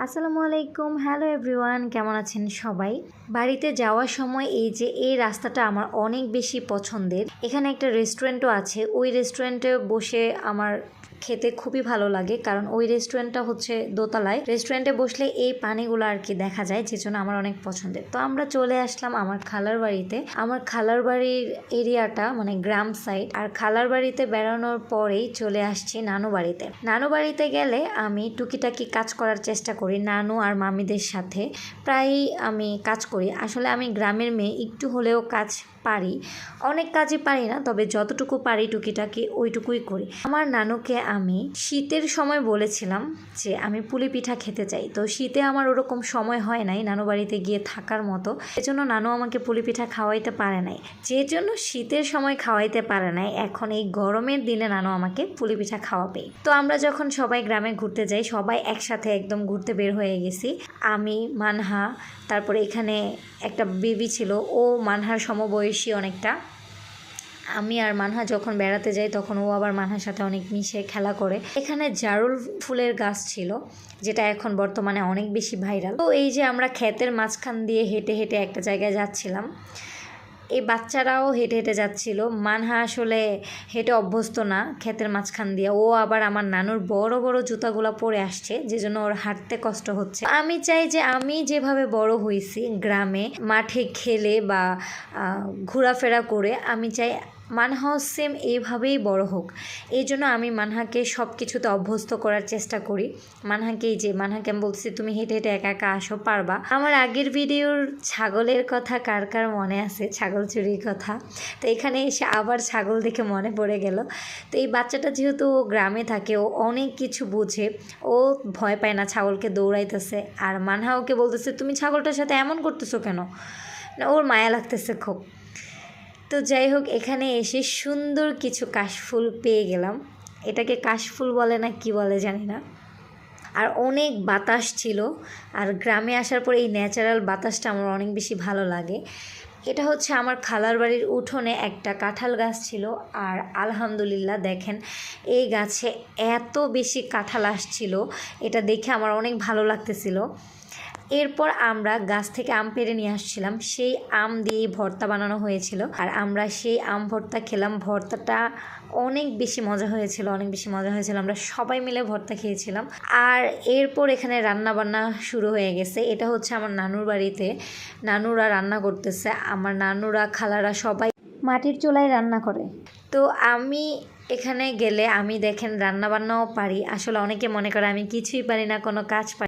আসসালামু আলাইকুম, hello everyone, কেমন আছেন সবাই? বাড়িতে যাওয়ার সময় এই রাস্তাটা আমার অনেক বেশি পছন্দের। এখানে একটা রেস্টুরেন্টও আছে, ওই রেস্টুরেন্টে বসে আমার খেতে খুবই ভালো লাগে, কারণ ওই রেস্টুরেন্টটা হচ্ছে দোতলায়। রেস্টুরেন্টে বসলে এই পানিগুলো আর কি দেখা যায়, যে জন্য আমার অনেক পছন্দের। তো আমরা চলে আসলাম আমার খালার বাড়িতে। আমার খালার বাড়ির এরিয়াটা মানে গ্রাম সাইড, আর খালার বাড়িতে বেড়ানোর পরেই চলে আসছি নানু বাড়িতে। নানু বাড়িতে গেলে আমি টুকিটাকি কাজ করার চেষ্টা করি নানু আর মামিদের সাথে। প্রায়ই আমি কাজ করি। আসলে আমি গ্রামের মেয়ে, একটু হলেও কাজ পারি, অনেক কাজই পারি না, তবে যতটুকু পারি টুকিটাকি ওইটুকুই করি। আমার নানুকে আমি শীতের সময় বলেছিলাম যে আমি পুলি পিঠা খেতে চাই। তো শীতে আমার ওরকম সময় হয় নাই নানু বাড়িতে গিয়ে থাকার মতো, এজন্য নানু আমাকে পুলি পিঠা খাওয়াইতে পারে নাই, যে জন্য শীতের সময় খাওয়াইতে পারে নাই। এখন এই গরমের দিনে নানু আমাকে পুলি পিঠা খাওয়াবে। তো আমরা যখন সবাই গ্রামে ঘুরতে যাই, সবাই একসাথে একদম ঘুরতে বের হয়ে গেছি। আমি, মানহা, তারপরে এখানে একটা বেবি ছিল, ও মানহার সমবয়সী অনেকটা। আমি আর মানহা যখন বেড়াতে যাই তখন ও আবার মানহার সাথে অনেক মিশে খেলা করে। এখানে জারুল ফুলের গাছ ছিল, যেটা এখন বর্তমানে অনেক বেশি ভাইরাল। তো এই যে আমরা ক্ষেতের মাঝখান দিয়ে হেঁটে হেঁটে একটা জায়গায় যাচ্ছিলাম, এই বাচ্চারাও হেঁটে হেঁটে যাচ্ছিল। মানহা আসলে হেঁটে অভ্যস্ত না ক্ষেতের মাঝখান দিয়ে, ও আবার আমার নানুর বড় বড় জুতাগুলো পরে আসছে, যে জন্য ওর হাঁটতে কষ্ট হচ্ছে। আমি চাই যে আমি যেভাবে বড় হয়েছি গ্রামে মাঠে খেলে বা ঘোরাফেরা করে, আমি চাই মানহাও সেম এইভাবেই বড় হোক। এই জন্য আমি মানহাকে সব কিছুতে অভ্যস্ত করার চেষ্টা করি। মানহাকে আমি বলছি তুমি হেঁটে হেঁটে একা একা আসো, পারবা। আমার আগের ভিডিওর ছাগলের কথা কার কার মনে আছে, ছাগল চুরির কথা? তো এখানে এসে আবার ছাগল দেখে মনে পড়ে গেল। তো এই বাচ্চাটা যেহেতু ও গ্রামে থাকে, ও অনেক কিছু বুঝে, ও ভয় পায় না, ছাগলকে দৌড়াইতেছে। আর মানহা ওকে বলতেছে তুমি ছাগলটার সাথে এমন করতেছো কেন, না ওর মায়া লাগতেছে খুব। তো যাই হোক, এখানে এসে সুন্দর কিছু কাশফুল পেয়ে গেলাম। এটাকে কাশফুল বলে না কি বলে জানি না। আর অনেক বাতাস ছিল, আর গ্রামে আসার পর এই ন্যাচারাল বাতাসটা আমার অনেক বেশি ভালো লাগে। এটা হচ্ছে আমার খালার বাড়ির উঠোনে একটা কাঁঠাল গাছ ছিল, আর আলহামদুলিল্লাহ দেখেন এই গাছে এত বেশি কাঁঠাল আসছিল, এটা দেখে আমার অনেক ভালো লাগতেছিল। এরপর আমরা গাছ থেকে আম পেড়ে নিয়ে আসছিলাম, সেই আম দিয়ে ভর্তা বানানো হয়েছিল, আর আমরা সেই আম ভর্তা খেলাম। ভর্তাটা অনেক বেশি মজা হয়েছিল, অনেক বেশি মজা হয়েছিল। আমরা সবাই মিলে ভর্তা খেয়েছিলাম। আর এরপর এখানে রান্না বান্না শুরু হয়ে গেছে। এটা হচ্ছে আমার নানুর বাড়িতে, নানুরা রান্না করতেছে। আমার নানুরা, খালারা সবাই মাটির চুলায় রান্না করে। তো আমি এখানে গেলে আমি দেখেন রান্না বান্নাও পারি। আসলে অনেকে মনে করে আমি কিছুই পারি না, কোনো কাজ পারি